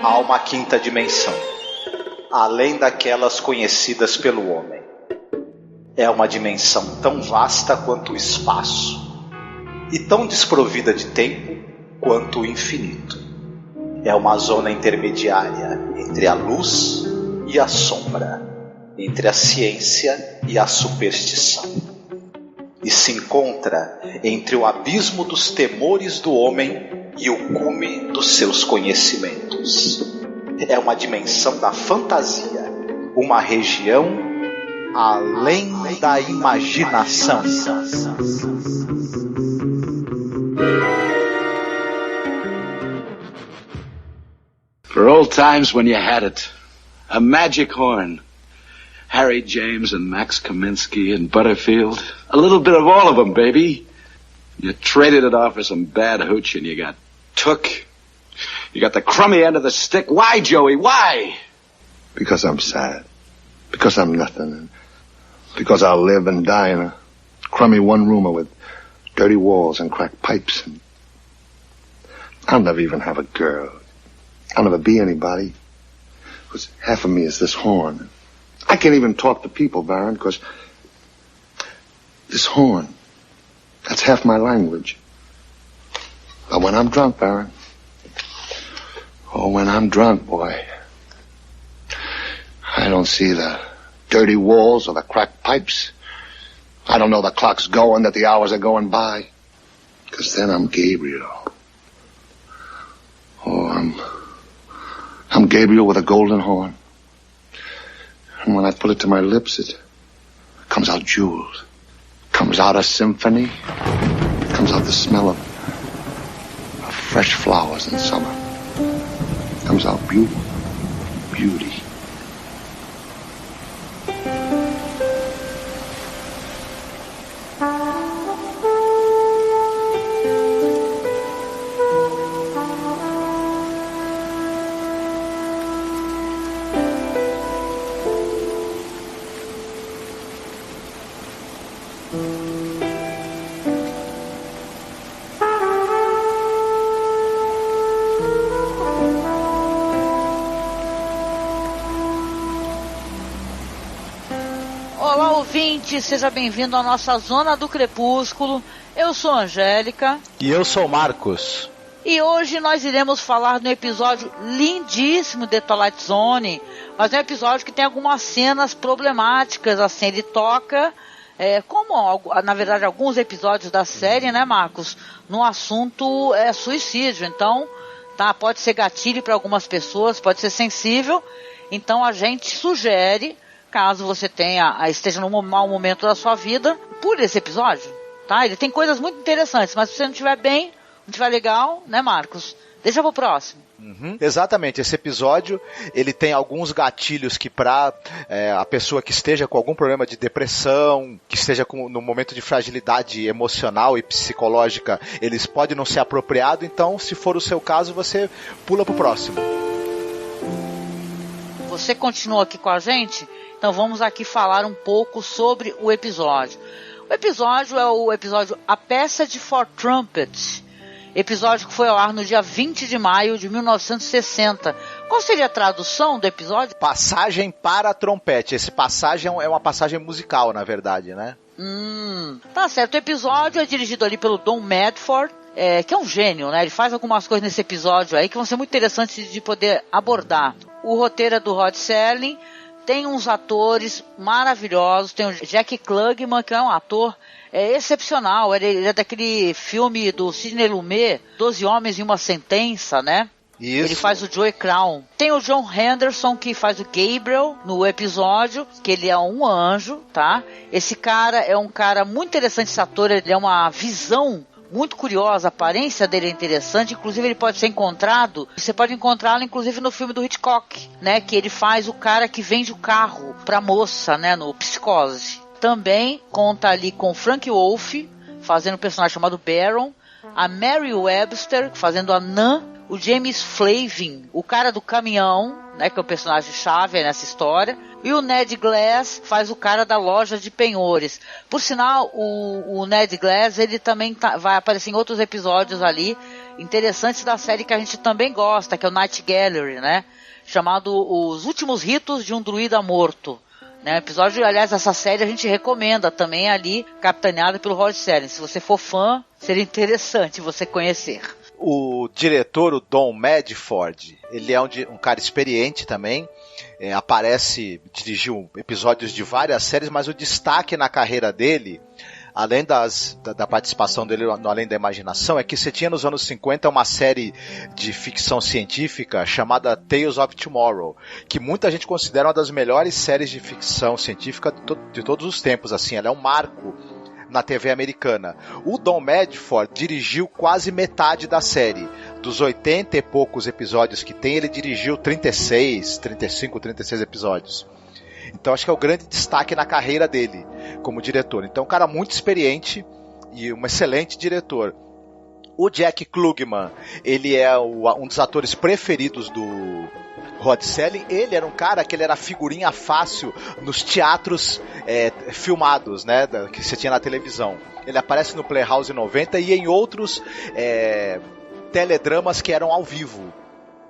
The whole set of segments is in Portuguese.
Há uma quinta dimensão, além daquelas conhecidas pelo homem. É uma dimensão tão vasta quanto o espaço, e tão desprovida de tempo quanto o infinito. É uma zona intermediária entre a luz e a sombra, entre a ciência e a superstição. E se encontra entre o abismo dos temores do homem e o cume dos seus conhecimentos. É uma dimensão da fantasia, uma região além da imaginação. For old times when you had it, a magic horn. Harry James and Max Kaminsky and Butterfield. A little bit of all of them, baby. You traded it off for some bad hooch and you got took. You got the crummy end of the stick. Why, Joey? Why? Because I'm sad. Because I'm nothing. Because I'll live and die in a crummy one-roomer with dirty walls and cracked pipes. And I'll never even have a girl. I'll never be anybody. Because half of me is this horn. I can't even talk to people, Baron, because this horn, that's half my language. But when I'm drunk, Baron, oh, when I'm drunk, boy, I don't see the dirty walls or the cracked pipes. I don't know the clock's going, that the hours are going by. Because then I'm Gabriel. Oh, I'm Gabriel with a golden horn. And when I put it to my lips, it comes out jewels. Comes out a symphony. Comes out the smell of fresh flowers in summer. Comes out beauty. Seja bem-vindo à nossa Zona do Crepúsculo. Eu sou a Angélica. E eu sou o Marcos. E hoje nós iremos falar de um episódio lindíssimo de Twilight Zone, mas é um episódio que tem algumas cenas problemáticas, assim, ele toca, como na verdade alguns episódios da série, né, Marcos, no assunto suicídio, então pode ser gatilho para algumas pessoas, pode ser sensível, então a gente sugere, caso você esteja num mau momento da sua vida, pule esse episódio, tá? Ele tem coisas muito interessantes, mas se você não estiver bem, não estiver legal, né, Marcos? Deixa pro próximo. Exatamente, esse episódio, ele tem alguns gatilhos que para a pessoa que esteja com algum problema de depressão, que esteja no momento de fragilidade emocional e psicológica, eles podem não ser apropriados, então se for o seu caso, você pula pro próximo. Você continua aqui com a gente? Então vamos aqui falar um pouco sobre o episódio. O episódio é o episódio A Passage for Trumpet, episódio que foi ao ar no dia 20 de maio de 1960. Qual seria a tradução do episódio? Passagem para trompete. Esse passagem é uma passagem musical, na verdade, né? Tá certo. O episódio é dirigido ali pelo Don Medford, que é um gênio, né? Ele faz algumas coisas nesse episódio aí que vão ser muito interessantes de poder abordar. O roteiro é do Rod Serling. Tem uns atores maravilhosos, tem o Jack Klugman, que é um ator excepcional, ele é daquele filme do Sidney Lumet, 12 Homens e uma Sentença, né? Isso. Ele faz o Joey Crown. Tem o John Henderson, que faz o Gabriel no episódio, que ele é um anjo, tá? Esse cara é um cara muito interessante, esse ator, ele é uma visão muito curiosa, a aparência dele é interessante, inclusive ele pode ser encontrado, você pode encontrá-lo inclusive no filme do Hitchcock, né, que ele faz o cara que vende o carro pra moça, né, no Psicose. Também conta ali com o Frank Wolff, fazendo um personagem chamado Baron, a Mary Webster, fazendo a Nan, o James Flavin, o cara do caminhão, né, que é o personagem chave nessa história, e o Ned Glass faz o cara da loja de penhores. Por sinal, o Ned Glass, ele também vai aparecer em outros episódios ali, interessantes da série que a gente também gosta, que é o Night Gallery, né? Chamado Os Últimos Ritos de um Druida Morto. Né? Episódio, aliás, essa série a gente recomenda também ali, capitaneada pelo Rod Serling. Se você for fã, seria interessante você conhecer. O diretor, o Don Medford, ele é um cara experiente também. Dirigiu episódios de várias séries, mas o destaque na carreira dele, além da participação dele no Além da Imaginação, é que você tinha nos anos 50 uma série de ficção científica chamada Tales of Tomorrow, que muita gente considera uma das melhores séries de ficção científica de todos os tempos. Assim, ela é um marco na TV americana. O Don Medford dirigiu quase metade da série. Dos 80 e poucos episódios que tem, ele dirigiu 36 episódios. Então acho que é o grande destaque na carreira dele como diretor. Então um cara muito experiente e um excelente diretor. O Jack Klugman, ele é um dos atores preferidos do Rod Serling. Ele era um cara que ele era figurinha fácil nos teatros filmados, né, que você tinha na televisão. Ele aparece no Playhouse 90 e em outros teledramas que eram ao vivo.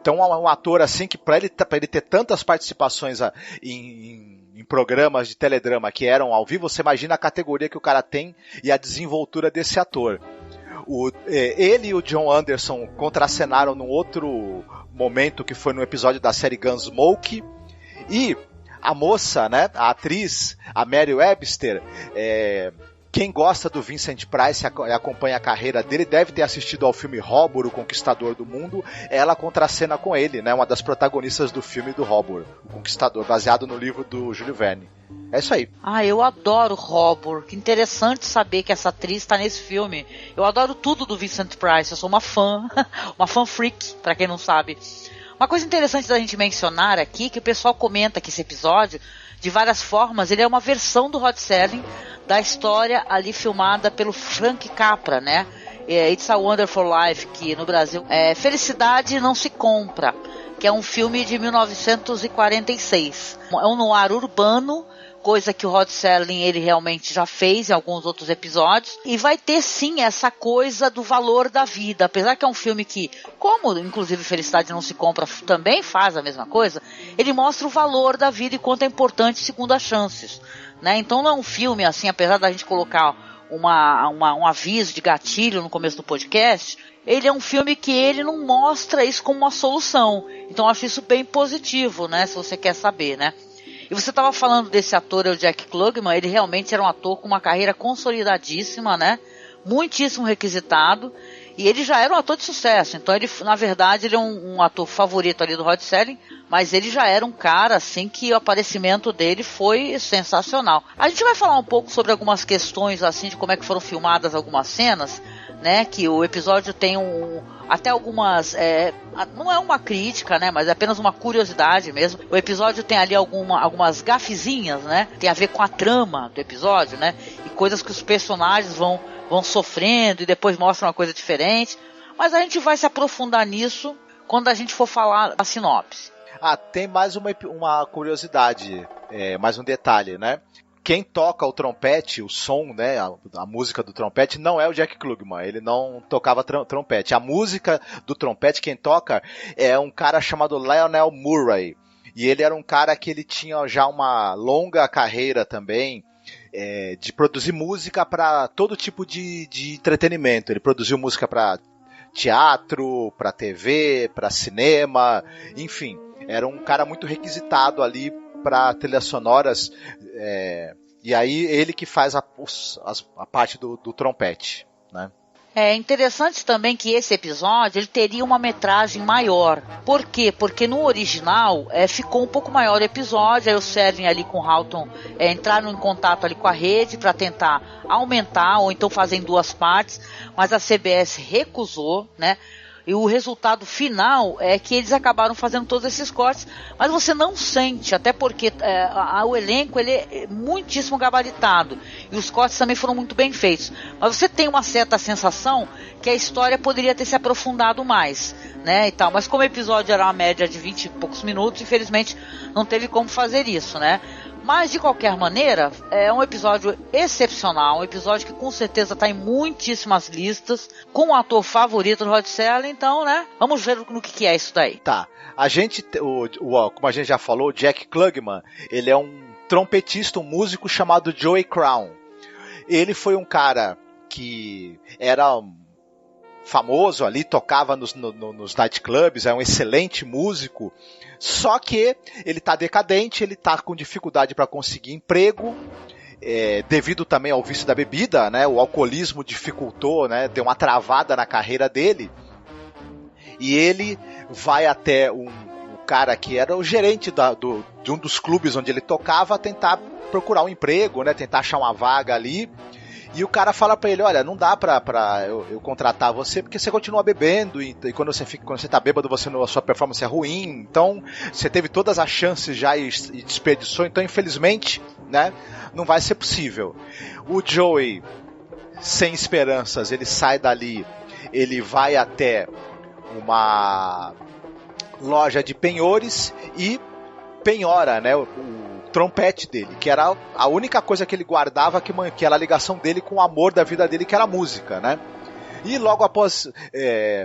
Então é um ator assim que para ele ter tantas participações em programas de teledrama que eram ao vivo, você imagina a categoria que o cara tem e a desenvoltura desse ator. Ele e o John Anderson contracenaram num outro momento, que foi no episódio da série Gunsmoke. E a moça, né, a atriz, a Mary Webster, quem gosta do Vincent Price e acompanha a carreira dele deve ter assistido ao filme Robur, o Conquistador do Mundo. Ela contracena com ele, né, uma das protagonistas do filme do Robur, o Conquistador, baseado no livro do Júlio Verne. É isso aí. Eu adoro Robur. Que interessante saber que essa atriz está nesse filme. Eu adoro tudo do Vincent Price. Eu sou uma fã, uma fan freak, para quem não sabe. Uma coisa interessante da gente mencionar aqui, que o pessoal comenta que esse episódio, de várias formas, ele é uma versão do Rod Serling da história ali filmada pelo Frank Capra, né? It's a Wonderful Life, que no Brasil é Felicidade Não Se Compra, que é um filme de 1946. É um noir urbano, coisa que o Rod Serling ele realmente já fez em alguns outros episódios, e vai ter sim essa coisa do valor da vida, apesar que é um filme que, como inclusive Felicidade Não Se Compra também faz a mesma coisa, ele mostra o valor da vida e quanto é importante segundas chances, né? Então não é um filme assim, apesar da gente colocar um aviso de gatilho no começo do podcast, ele é um filme que ele não mostra isso como uma solução. Então eu acho isso bem positivo, né, se você quer saber, né? E você estava falando desse ator, o Jack Klugman, ele realmente era um ator com uma carreira consolidadíssima, né? Muitíssimo requisitado. E ele já era um ator de sucesso. Então, ele, na verdade, ele é um ator favorito ali do Rod Serling, mas ele já era um cara, assim, que o aparecimento dele foi sensacional. A gente vai falar um pouco sobre algumas questões, assim, de como é que foram filmadas algumas cenas, né? Que o episódio tem até algumas, não é uma crítica, né, mas é apenas uma curiosidade mesmo. O episódio tem ali algumas gafezinhas, né, tem a ver com a trama do episódio, né, e coisas que os personagens vão sofrendo e depois mostram uma coisa diferente, mas a gente vai se aprofundar nisso quando a gente for falar a sinopse. Tem mais uma curiosidade, mais um detalhe, né? Quem toca o trompete, o som, né, a música do trompete, não é o Jack Klugman, ele não tocava trompete. A música do trompete, quem toca, é um cara chamado Lionel Murray. E ele era um cara que ele tinha já uma longa carreira também, de produzir música para todo tipo de entretenimento. Ele produziu música para teatro, para TV, para cinema, enfim. Era um cara muito requisitado ali para trilhas sonoras, e aí ele que faz a parte do trompete, né? É interessante também que esse episódio ele teria uma metragem maior. Por quê? Porque no original ficou um pouco maior o episódio, aí o Serling ali com o Houghton entraram em contato ali com a rede para tentar aumentar, ou então fazer em duas partes, mas a CBS recusou, né? E o resultado final é que eles acabaram fazendo todos esses cortes, mas você não sente, até porque o elenco ele é muitíssimo gabaritado e os cortes também foram muito bem feitos. Mas você tem uma certa sensação que a história poderia ter se aprofundado mais, né, e tal. Mas como o episódio era uma média de 20 e poucos minutos, infelizmente não teve como fazer isso, né? Mas, de qualquer maneira, é um episódio excepcional, um episódio que com certeza está em muitíssimas listas, com o ator favorito do Rod Serling, então, né, vamos ver no que é isso daí. Tá, como a gente já falou, o Jack Klugman, ele é um trompetista, um músico chamado Joey Crown. Ele foi um cara que era famoso ali, tocava nos nightclubs, é um excelente músico, só que ele tá decadente, ele tá com dificuldade para conseguir emprego, devido também ao vício da bebida, né? O alcoolismo dificultou, né? Deu uma travada na carreira dele, e ele vai até um cara que era o gerente de um dos clubes onde ele tocava, tentar procurar um emprego, né? Tentar achar uma vaga ali. E o cara fala pra ele, olha, não dá pra eu contratar você porque você continua bebendo e quando você tá bêbado a sua performance é ruim, então você teve todas as chances já e desperdiçou, então infelizmente, né, não vai ser possível. O Joey, sem esperanças, ele sai dali, ele vai até uma loja de penhores e penhora, né, o trompete dele, que era a única coisa que ele guardava, que era a ligação dele com o amor da vida dele, que era a música, né? E logo após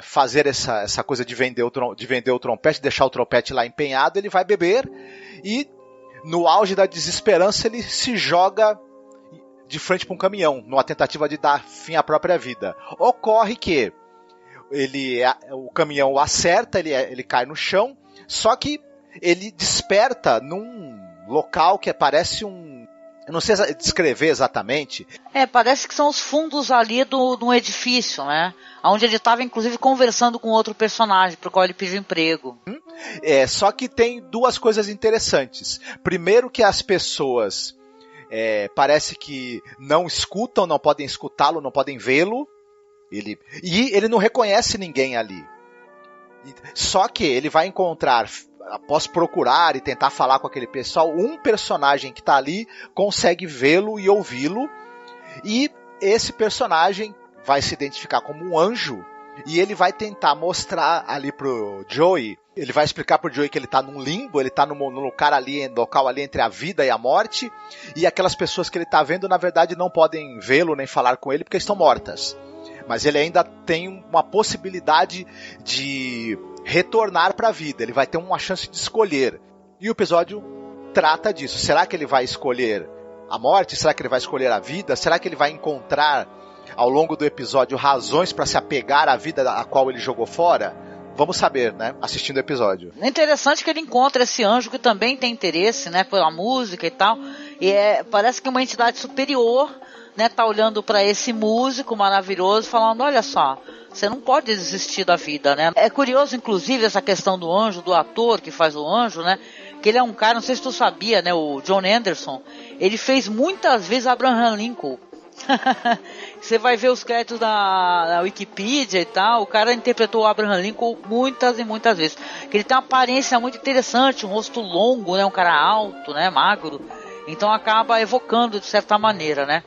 fazer essa coisa de vender o trompete, deixar o trompete lá empenhado, ele vai beber e no auge da desesperança ele se joga de frente para um caminhão, numa tentativa de dar fim à própria vida. Ocorre que o caminhão o acerta, ele cai no chão, só que ele desperta num local que parece eu não sei descrever exatamente. Parece que são os fundos ali de um edifício, né? Onde ele estava, inclusive, conversando com outro personagem, pro qual ele pediu emprego. Só que tem duas coisas interessantes. Primeiro que as pessoas parece que não escutam, não podem escutá-lo, não podem vê-lo. E ele não reconhece ninguém ali. Só que ele vai encontrar, após procurar e tentar falar com aquele pessoal, um personagem que está ali consegue vê-lo e ouvi-lo, e esse personagem vai se identificar como um anjo, e ele vai tentar mostrar ali pro Joey, ele vai explicar pro Joey que ele está num limbo, ele está num local ali entre a vida e a morte, e aquelas pessoas que ele está vendo, na verdade, não podem vê-lo nem falar com ele porque estão mortas. Mas ele ainda tem uma possibilidade de retornar para a vida, ele vai ter uma chance de escolher. E o episódio trata disso. Será que ele vai escolher a morte? Será que ele vai escolher a vida? Será que ele vai encontrar ao longo do episódio razões para se apegar à vida a qual ele jogou fora? Vamos saber, né? Assistindo o episódio. É interessante que ele encontra esse anjo que também tem interesse, né, pela música e tal. E parece que uma entidade superior, né, tá olhando para esse músico maravilhoso, falando, olha só, você não pode desistir da vida, né? É curioso, inclusive, essa questão do anjo, do ator que faz o anjo, né? Que ele é um cara, não sei se tu sabia, né? O John Anderson, ele fez muitas vezes Abraham Lincoln. Você vai ver os créditos na Wikipedia e tal, o cara interpretou o Abraham Lincoln muitas e muitas vezes. Que ele tem uma aparência muito interessante, um rosto longo, né? Um cara alto, né? Magro. Então acaba evocando de certa maneira, né?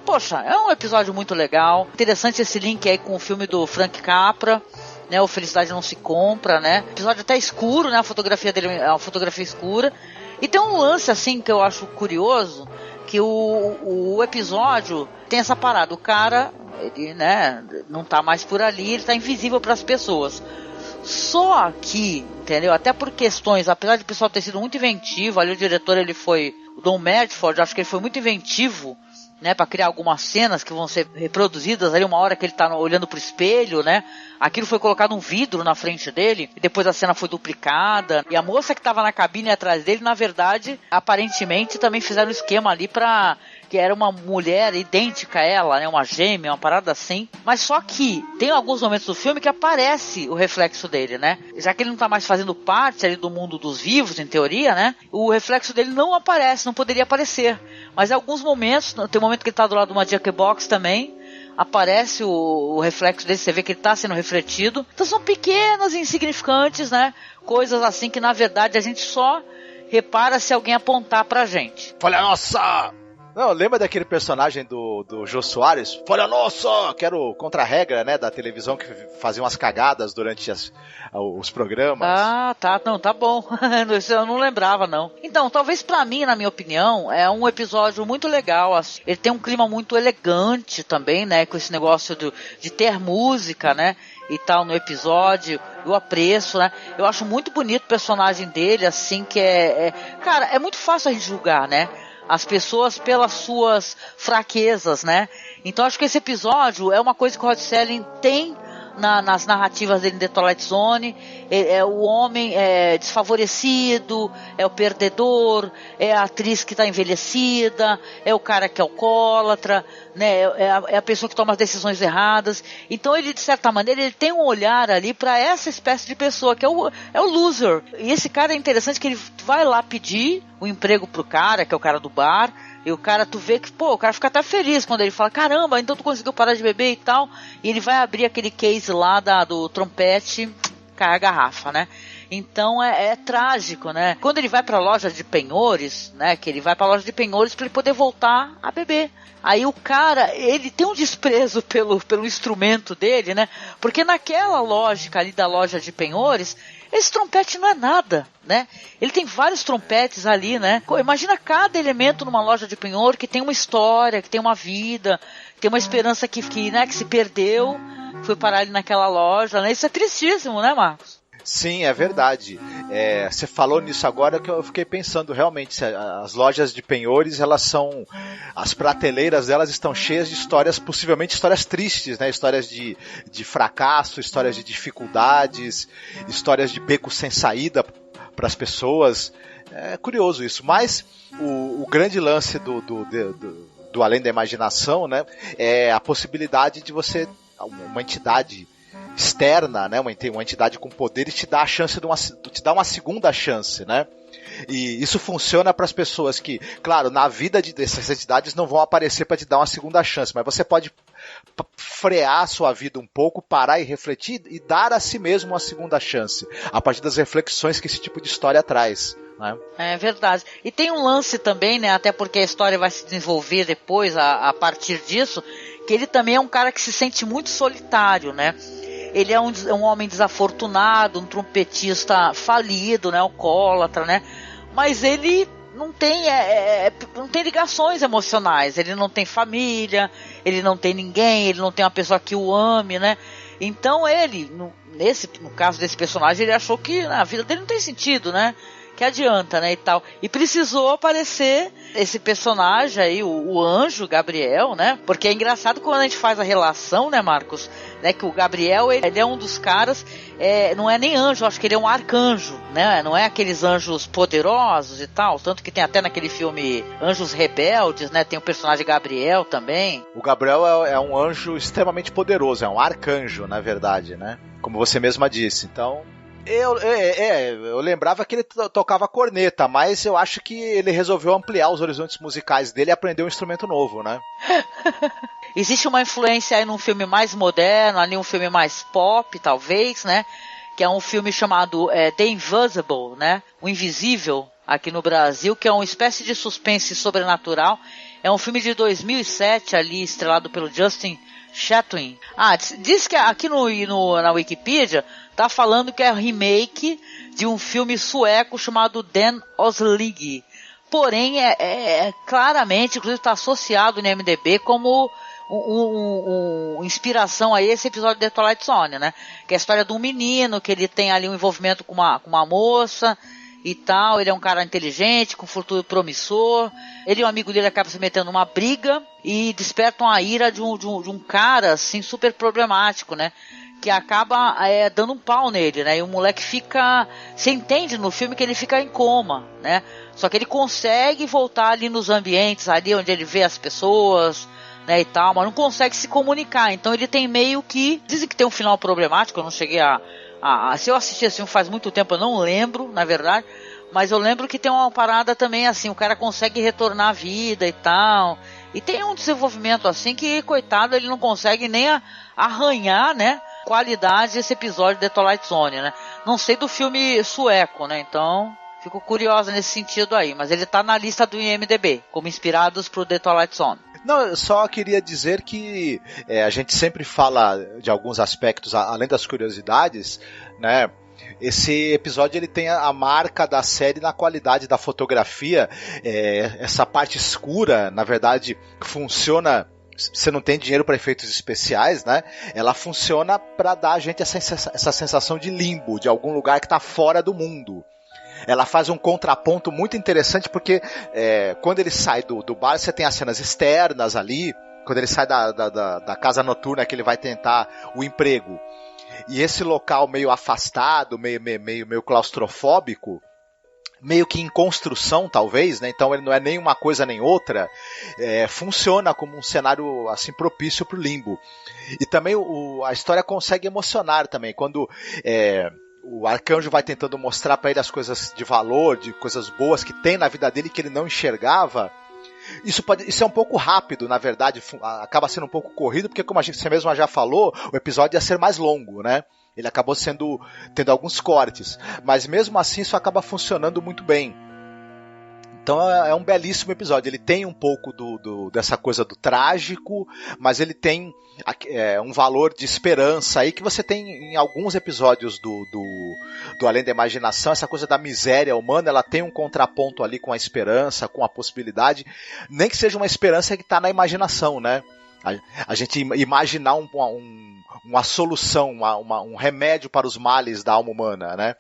Poxa, é um episódio muito legal. Interessante esse link aí com o filme do Frank Capra, né? O Felicidade Não Se Compra, né? Episódio até escuro, né? A fotografia dele é uma fotografia escura. E tem um lance assim que eu acho curioso, que o episódio tem essa parada. O cara, ele, né, não tá mais por ali, ele tá invisível para as pessoas. Só que, entendeu? Até por questões, apesar de o pessoal ter sido muito inventivo, ali o diretor, ele foi, o Don Medford, acho que ele foi muito inventivo, né, para criar algumas cenas que vão ser reproduzidas ali, uma hora que ele tá olhando pro espelho, né, aquilo foi colocado um vidro na frente dele, e depois a cena foi duplicada, e a moça que tava na cabine atrás dele, na verdade, aparentemente também fizeram um esquema ali pra, que era uma mulher idêntica a ela, né, uma gêmea, uma parada assim, mas só que tem alguns momentos do filme que aparece o reflexo dele, né, já que ele não tá mais fazendo parte ali do mundo dos vivos, em teoria, né, o reflexo dele não aparece, não poderia aparecer, mas em alguns momentos, tem um momento que ele tá do lado de uma jukebox também, aparece o reflexo dele, você vê que ele está sendo refletido. Então são pequenas e insignificantes, né? Coisas assim que na verdade a gente só repara se alguém apontar pra gente. Olha, nossa! Não, lembra daquele personagem do Jô Soares? Folha Nossa! Que era o contra-regra, né, da televisão, que fazia umas cagadas durante os programas. Ah, tá. Não, tá bom. Isso eu não lembrava, não. Então, talvez pra mim, na minha opinião, é um episódio muito legal. Assim. Ele tem um clima muito elegante também, né, com esse negócio de ter música, né, e tal no episódio. Eu apreço, né? Eu acho muito bonito o personagem dele, assim, que cara, é muito fácil a gente julgar, né? As pessoas pelas suas fraquezas, né? Então acho que esse episódio é uma coisa que o Rod Serling tem nas narrativas dele em The Twilight Zone. É o homem desfavorecido, é o perdedor, é a atriz que está envelhecida, é o cara que é alcoólatra, né? É a pessoa que toma as decisões erradas. Então ele, de certa maneira, ele tem um olhar ali para essa espécie de pessoa que é o loser. E esse cara é interessante que ele vai lá pedir o emprego pro cara, que é o cara do bar. E o cara, tu vê que, o cara fica até feliz quando ele fala, caramba, então tu conseguiu parar de beber e tal. E ele vai abrir aquele case lá do trompete, cai a garrafa, né? Então é trágico, né? Quando ele vai pra loja de penhores, né? Que ele vai pra loja de penhores pra ele poder voltar a beber. Aí o cara, ele tem um desprezo pelo instrumento dele, né? Porque naquela lógica ali da loja de penhores, esse trompete não é nada, né? Ele tem vários trompetes ali, né? Imagina cada elemento numa loja de penhor que tem uma história, que tem uma vida, que tem uma esperança que se perdeu, foi parar ali naquela loja, né? Isso é tristíssimo, né, Marcos? Sim, é verdade. Você falou nisso agora que eu fiquei pensando, realmente, as lojas de penhores, as prateleiras delas estão cheias de histórias, possivelmente histórias tristes, né? Histórias de fracasso, histórias de dificuldades, histórias de beco sem saída para as pessoas. É curioso isso, mas o grande lance do Além da Imaginação, né, é a possibilidade de você, uma entidade externa, né, uma entidade com poderes te dá a chance te dá uma segunda chance, né? E isso funciona para as pessoas que, claro, na vida dessas entidades não vão aparecer para te dar uma segunda chance, mas você pode frear a sua vida um pouco, parar e refletir e dar a si mesmo uma segunda chance, a partir das reflexões que esse tipo de história traz. Né? É verdade. E tem um lance também, né, até porque a história vai se desenvolver depois, a partir disso, que ele também é um cara que se sente muito solitário, né? Ele é um homem desafortunado, um trompetista falido, né, alcoólatra, né? Mas ele não tem ligações emocionais, ele não tem família, ele não tem ninguém, ele não tem uma pessoa que o ame, né? Então ele, no caso desse personagem, ele achou que a vida dele não tem sentido, né? Que adianta, né, e tal. E precisou aparecer esse personagem aí, o anjo Gabriel, né? Porque é engraçado quando a gente faz a relação, né, Marcos? Né, que o Gabriel, ele é um dos caras, não é nem anjo, acho que ele é um arcanjo, né? Não é aqueles anjos poderosos e tal, tanto que tem até naquele filme Anjos Rebeldes, né? Tem o personagem Gabriel também. O Gabriel é um anjo extremamente poderoso, é um arcanjo, na verdade, né? Como você mesma disse, então... Eu lembrava que ele tocava corneta, mas eu acho que ele resolveu ampliar os horizontes musicais dele e aprender um instrumento novo, né? Existe uma influência aí num filme mais moderno, ali um filme mais pop, talvez, né? Que é um filme chamado The Invisible, né? O Invisível, aqui no Brasil, que é uma espécie de suspense sobrenatural. É um filme de 2007, ali, estrelado pelo Justin Chatwin. Diz que aqui na Wikipedia tá falando que é remake de um filme sueco chamado Den Oslig. Porém, claramente, inclusive está associado no IMDb como inspiração a esse episódio de The Twilight Zone, né? Que é a história de um menino, que ele tem ali um envolvimento com uma moça e tal. Ele é um cara inteligente, com futuro promissor. Ele e um amigo dele acabam se metendo numa briga e despertam a ira de um cara, assim, super problemático, né? Que acaba dando um pau nele, né? E o moleque fica... Você entende no filme que ele fica em coma, né? Só que ele consegue voltar ali nos ambientes, ali onde ele vê as pessoas, né, e tal, mas não consegue se comunicar. Então ele tem meio que... Dizem que tem um final problemático, eu não cheguei se eu assisti esse filme faz muito tempo, eu não lembro, na verdade, mas eu lembro que tem uma parada também assim, o cara consegue retornar à vida e tal... E tem um desenvolvimento assim que, coitado, ele não consegue nem arranhar, né, qualidade desse episódio de The Twilight Zone, né? Não sei do filme sueco, né? Então Fico curiosa nesse sentido aí, mas ele tá na lista do IMDb, como inspirados pro The Twilight Zone. Não, eu só queria dizer que a gente sempre fala de alguns aspectos, além das curiosidades, né? Esse episódio ele tem a marca da série na qualidade da fotografia. Essa parte escura, na verdade, funciona. Você não tem dinheiro para efeitos especiais, né? Ela funciona para dar a gente essa sensação de limbo, de algum lugar que está fora do mundo. Ela faz um contraponto muito interessante porque quando ele sai do bar, você tem as cenas externas ali, quando ele sai da casa noturna que ele vai tentar o emprego. E esse local meio afastado, meio claustrofóbico, meio que em construção talvez, né? Então ele não é nem uma coisa nem outra, funciona como um cenário assim propício para o limbo. E também a história consegue emocionar também, quando o arcanjo vai tentando mostrar para ele as coisas de valor, de coisas boas que tem na vida dele que ele não enxergava. Isso é um pouco rápido, na verdade, acaba sendo um pouco corrido, porque como você mesmo já falou, o episódio ia ser mais longo, né? Ele acabou tendo alguns cortes, mas mesmo assim isso acaba funcionando muito bem. Então é um belíssimo episódio. Ele tem um pouco dessa coisa do trágico, mas ele tem um valor de esperança aí que você tem em alguns episódios do Além da Imaginação. Essa coisa da miséria humana, ela tem um contraponto ali com a esperança, com a possibilidade, nem que seja uma esperança que está na imaginação, né? A gente imaginar uma solução, um remédio para os males da alma humana, né?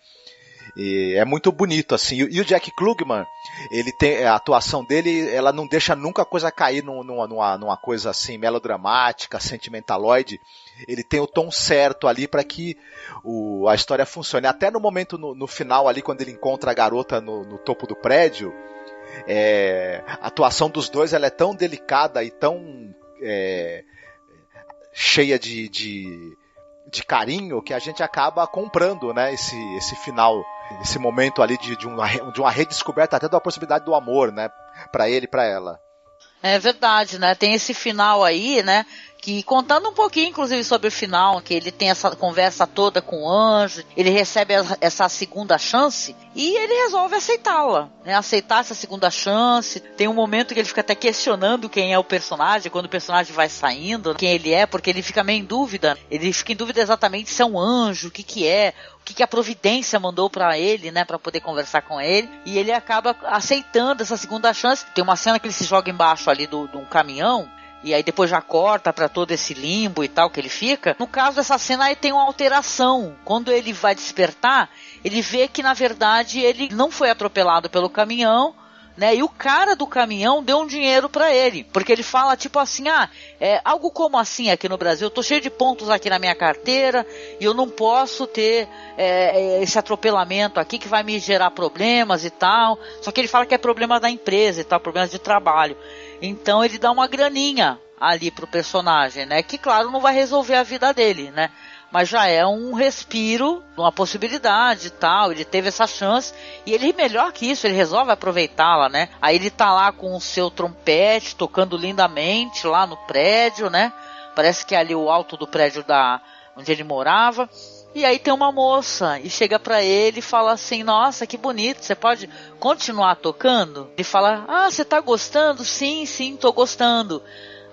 E é muito bonito, assim. E o Jack Klugman, a atuação dele, ela não deixa nunca a coisa cair numa coisa assim, melodramática, sentimentaloide. Ele tem o tom certo ali para que a história funcione. Até no momento, no final ali, quando ele encontra a garota no topo do prédio, a atuação dos dois ela é tão delicada e tão cheia de carinho que a gente acaba comprando, né, esse final, esse momento ali de uma redescoberta até da possibilidade do amor, né, para ele e para ela. É verdade, né, tem esse final aí, né, que contando um pouquinho, inclusive, sobre o final, que ele tem essa conversa toda com o anjo, ele recebe essa segunda chance e ele resolve aceitá-la, né? Aceitar essa segunda chance. Tem um momento que ele fica até questionando quem é o personagem, quando o personagem vai saindo, quem ele é, porque ele fica meio em dúvida. Ele fica em dúvida exatamente se é um anjo, o que é, o que a providência mandou pra ele, né, pra poder conversar com ele, e ele acaba aceitando essa segunda chance. Tem uma cena que ele se joga embaixo ali de um caminhão, e aí depois já corta pra todo esse limbo e tal que ele fica. No caso dessa cena aí tem uma alteração. Quando ele vai despertar, ele vê que na verdade ele não foi atropelado pelo caminhão, né? E o cara do caminhão deu um dinheiro pra ele, porque ele fala tipo assim, algo como assim aqui no Brasil, eu tô cheio de pontos aqui na minha carteira e eu não posso ter esse atropelamento aqui que vai me gerar problemas e tal. Só que ele fala que é problema da empresa e tal, problemas de trabalho. Então ele dá uma graninha ali pro personagem, né? Que claro não vai resolver a vida dele, né? Mas já é um respiro, uma possibilidade e tal. Ele teve essa chance e ele, melhor que isso, ele resolve aproveitá-la, né? Aí ele tá lá com o seu trompete, tocando lindamente lá no prédio, né? Parece que é ali o alto do prédio onde ele morava. E aí tem uma moça e chega pra ele e fala assim, nossa, que bonito, você pode continuar tocando? Ele fala, você tá gostando? Sim, tô gostando.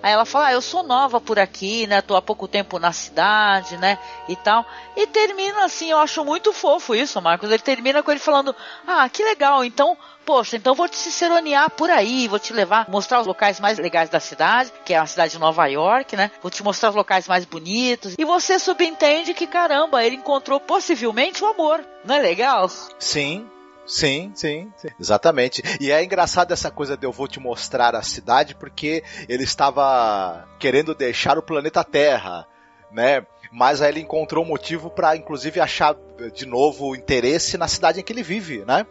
Aí ela fala, eu sou nova por aqui, né, tô há pouco tempo na cidade, né, e tal. E termina assim, eu acho muito fofo isso, Marcos. Ele termina com ele falando, que legal, então, poxa, então vou te ciceronear por aí, vou te levar, mostrar os locais mais legais da cidade, que é a cidade de Nova York, né, vou te mostrar os locais mais bonitos. E você subentende que, caramba, ele encontrou possivelmente o amor, não é legal? Sim, exatamente. E é engraçado essa coisa de eu vou te mostrar a cidade, porque ele estava querendo deixar o planeta Terra, né? Mas aí ele encontrou um motivo para, inclusive, achar de novo interesse na cidade em que ele vive, né?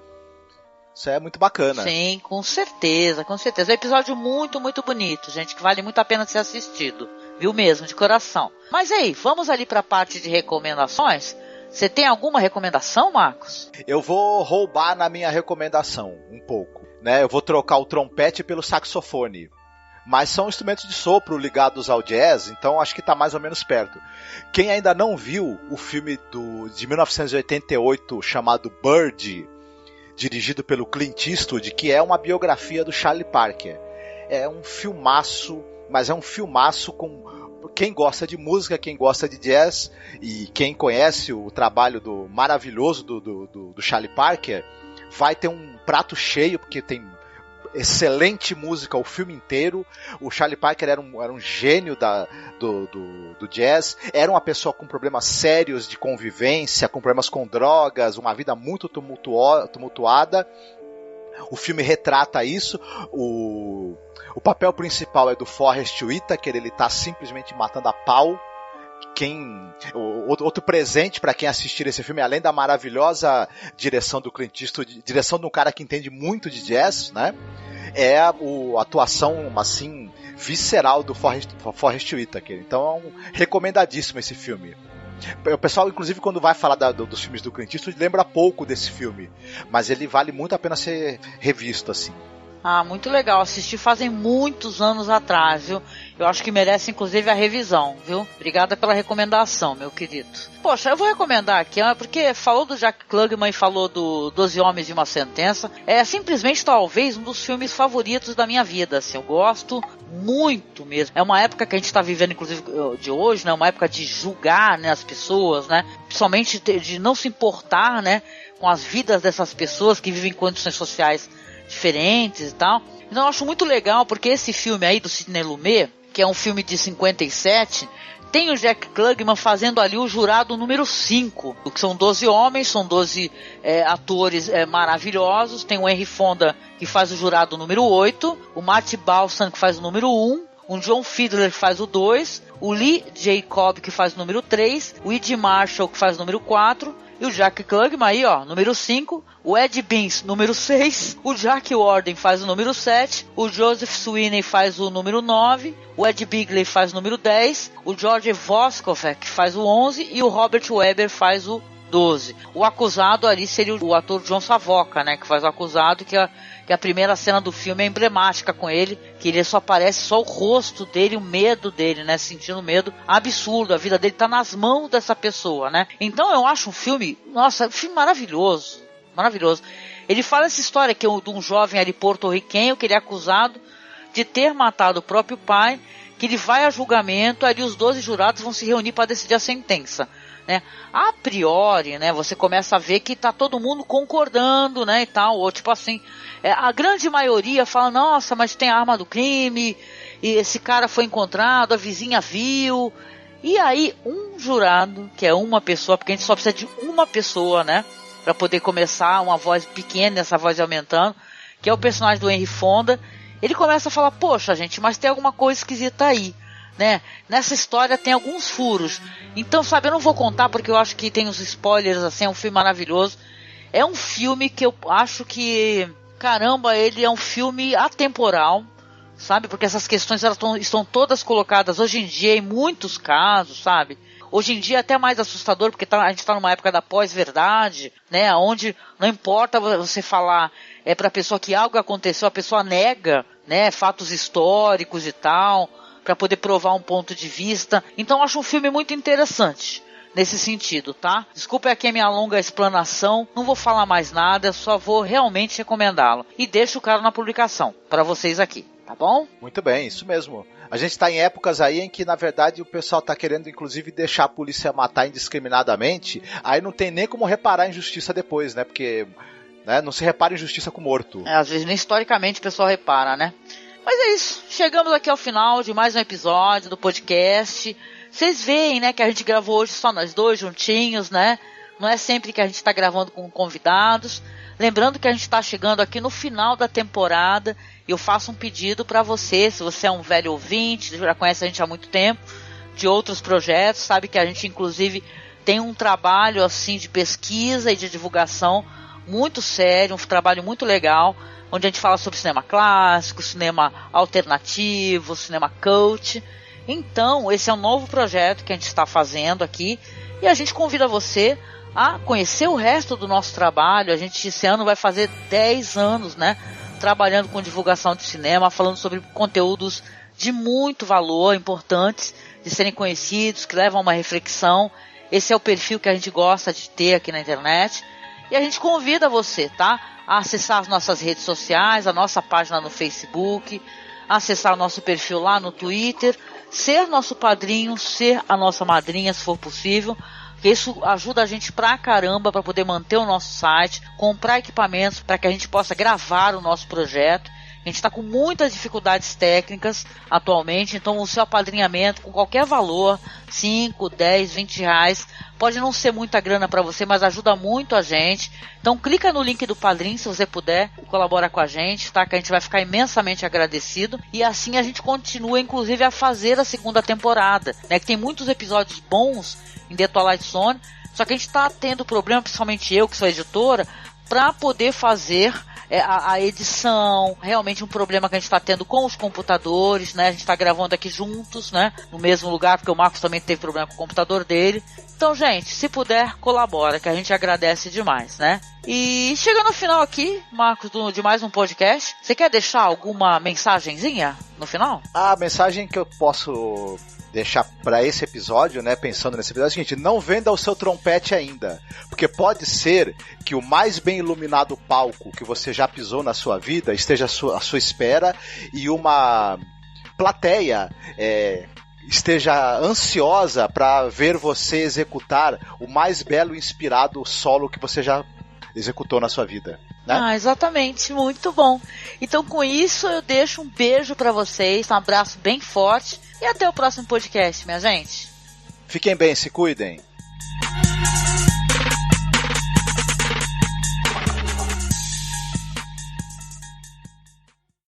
Isso é muito bacana. Sim, com certeza. É um episódio muito, muito bonito, gente, que vale muito a pena ser assistido, viu mesmo, de coração. Mas aí, vamos ali para a parte de recomendações. Você tem alguma recomendação, Marcos? Eu vou roubar na minha recomendação um pouco, né? Eu vou trocar o trompete pelo saxofone. Mas são instrumentos de sopro ligados ao jazz, então acho que está mais ou menos perto. Quem ainda não viu o filme de 1988 chamado Bird, dirigido pelo Clint Eastwood, que é uma biografia do Charlie Parker. É um filmaço, mas é um filmaço com quem gosta de música, quem gosta de jazz e quem conhece o trabalho maravilhoso do Charlie Parker, vai ter um prato cheio, porque tem excelente música o filme inteiro. O Charlie Parker era um gênio do jazz, era uma pessoa com problemas sérios de convivência, com problemas com drogas, uma vida muito tumultuada. O filme retrata isso. O papel principal é do Forrest Whitaker, ele está simplesmente matando a pau. Outro presente para quem assistir esse filme, além da maravilhosa direção do Clint Eastwood, direção de um cara que entende muito de jazz, né? É a atuação assim visceral do Forrest Whitaker. Então é recomendadíssimo esse filme. O pessoal, inclusive, quando vai falar dos filmes do Clint Eastwood, lembra pouco desse filme, mas ele vale muito a pena ser revisto assim. Ah, muito legal. Assisti fazem muitos anos atrás, viu? Eu acho que merece, inclusive, a revisão, viu? Obrigada pela recomendação, meu querido. Poxa, eu vou recomendar aqui, porque falou do Jack Klugman e falou do 12 Homens e uma Sentença. É simplesmente, talvez, um dos filmes favoritos da minha vida, assim. Eu gosto muito mesmo. É uma época que a gente está vivendo, inclusive, de hoje, né? Uma época de julgar, né, as pessoas, né? Principalmente de não se importar, né, com as vidas dessas pessoas que vivem em condições sociais diferentes e tal. Então eu acho muito legal, porque esse filme aí do Sidney Lumet, que é um filme de 57, tem o Jack Klugman fazendo ali o jurado número 5, que são 12 homens, são 12 atores maravilhosos. Tem o Henry Fonda, que faz o jurado número 8, o Matt Balsam, que faz o número 1, o John Fiedler, que faz o 2, o Lee Jacob, que faz o número 3, o Ed Marshall, que faz o número 4, e o Jack Klugman aí, ó, número 5, o Ed Beans, número 6, o Jack Warden faz o número 7, o Joseph Sweeney faz o número 9, o Ed Begley faz o número 10, o George Voskovec faz o 11 e o Robert Webber faz o 12. O acusado ali seria o ator John Savoca, né, que faz o acusado, que a primeira cena do filme é emblemática com ele, que ele só aparece só o rosto dele, o medo dele, né, sentindo medo absurdo, a vida dele tá nas mãos dessa pessoa, né. Então eu acho um filme, nossa, um filme maravilhoso, maravilhoso. Ele fala essa história que de um jovem ali porto-riquenho, que ele é acusado de ter matado o próprio pai, que ele vai a julgamento, ali os 12 jurados vão se reunir para decidir a sentença. Né? A priori, né, você começa a ver que tá todo mundo concordando, né, e tal, ou tipo assim, a grande maioria fala, nossa, mas tem a arma do crime, e esse cara foi encontrado, a vizinha viu, e aí um jurado, que é uma pessoa, porque a gente só precisa de uma pessoa, né, para poder começar, uma voz pequena, essa voz aumentando, que é o personagem do Henry Fonda, ele começa a falar, poxa gente, mas tem alguma coisa esquisita aí. Né? Nessa história tem alguns furos. Então, sabe, eu não vou contar porque eu acho que tem uns spoilers, assim, é um filme maravilhoso. É um filme que eu acho que, caramba, ele é um filme atemporal, sabe? Porque essas questões elas estão todas colocadas hoje em dia em muitos casos, sabe? Hoje em dia é até mais assustador, porque a gente está numa época da pós-verdade, né? Onde não importa você falar para a pessoa que algo aconteceu, a pessoa nega, né? Fatos históricos e tal, para poder provar um ponto de vista. Então eu acho um filme muito interessante nesse sentido, tá? Desculpa aqui a minha longa explanação, não vou falar mais nada, só vou realmente recomendá-lo. E deixo o cara na publicação, para vocês aqui, tá bom? Muito bem, isso mesmo. A gente está em épocas aí em que, na verdade, o pessoal está querendo, inclusive, deixar a polícia matar indiscriminadamente, aí não tem nem como reparar a injustiça depois, né? Porque, né, não se repara injustiça com morto. Às vezes nem historicamente o pessoal repara, né? Mas é isso, chegamos aqui ao final de mais um episódio do podcast. Vocês veem, né, que a gente gravou hoje só nós dois juntinhos, né? Não é sempre que a gente está gravando com convidados. Lembrando que a gente está chegando aqui no final da temporada. E eu faço um pedido para você, se você é um velho ouvinte, já conhece a gente há muito tempo, de outros projetos, sabe que a gente inclusive tem um trabalho assim de pesquisa e de divulgação muito sério, um trabalho muito legal, onde a gente fala sobre cinema clássico, cinema alternativo, cinema cult. Então, esse é um novo projeto que a gente está fazendo aqui, e a gente convida você a conhecer o resto do nosso trabalho. A gente esse ano vai fazer 10 anos, né, trabalhando com divulgação de cinema, falando sobre conteúdos de muito valor, importantes de serem conhecidos, que levam a uma reflexão. Esse é o perfil que a gente gosta de ter aqui na internet. E a gente convida você, tá, a acessar as nossas redes sociais, a nossa página no Facebook, acessar o nosso perfil lá no Twitter, ser nosso padrinho, ser a nossa madrinha, se for possível, porque isso ajuda a gente pra caramba para poder manter o nosso site, comprar equipamentos para que a gente possa gravar o nosso projeto. A gente está com muitas dificuldades técnicas atualmente, então o seu apadrinhamento com qualquer valor, 5, 10, 20 reais, pode não ser muita grana para você, mas ajuda muito a gente. Então clica no link do Padrim, se você puder, colabora com a gente, tá? Que a gente vai ficar imensamente agradecido. E assim a gente continua, inclusive, a fazer a segunda temporada, né? Que tem muitos episódios bons em The Twilight Zone, só que a gente está tendo problema, principalmente eu, que sou editora, para poder fazer a edição, realmente um problema que a gente está tendo com os computadores, né? A gente está gravando aqui juntos, né? No mesmo lugar, porque o Marcos também teve problema com o computador dele. Então, gente, se puder, colabora, que a gente agradece demais, né? E chegando no final aqui, Marcos, de mais um podcast, você quer deixar alguma mensagenzinha no final? A mensagem que eu posso deixar para esse episódio, né, pensando nesse episódio, é o seguinte: não venda o seu trompete ainda, porque pode ser que o mais bem iluminado palco que você já pisou na sua vida esteja à sua espera e uma plateia esteja ansiosa para ver você executar o mais belo e inspirado solo que você já executou na sua vida, né? Ah, exatamente, muito bom. Então com isso eu deixo um beijo para vocês, um abraço bem forte e até o próximo podcast, minha gente. Fiquem bem, se cuidem.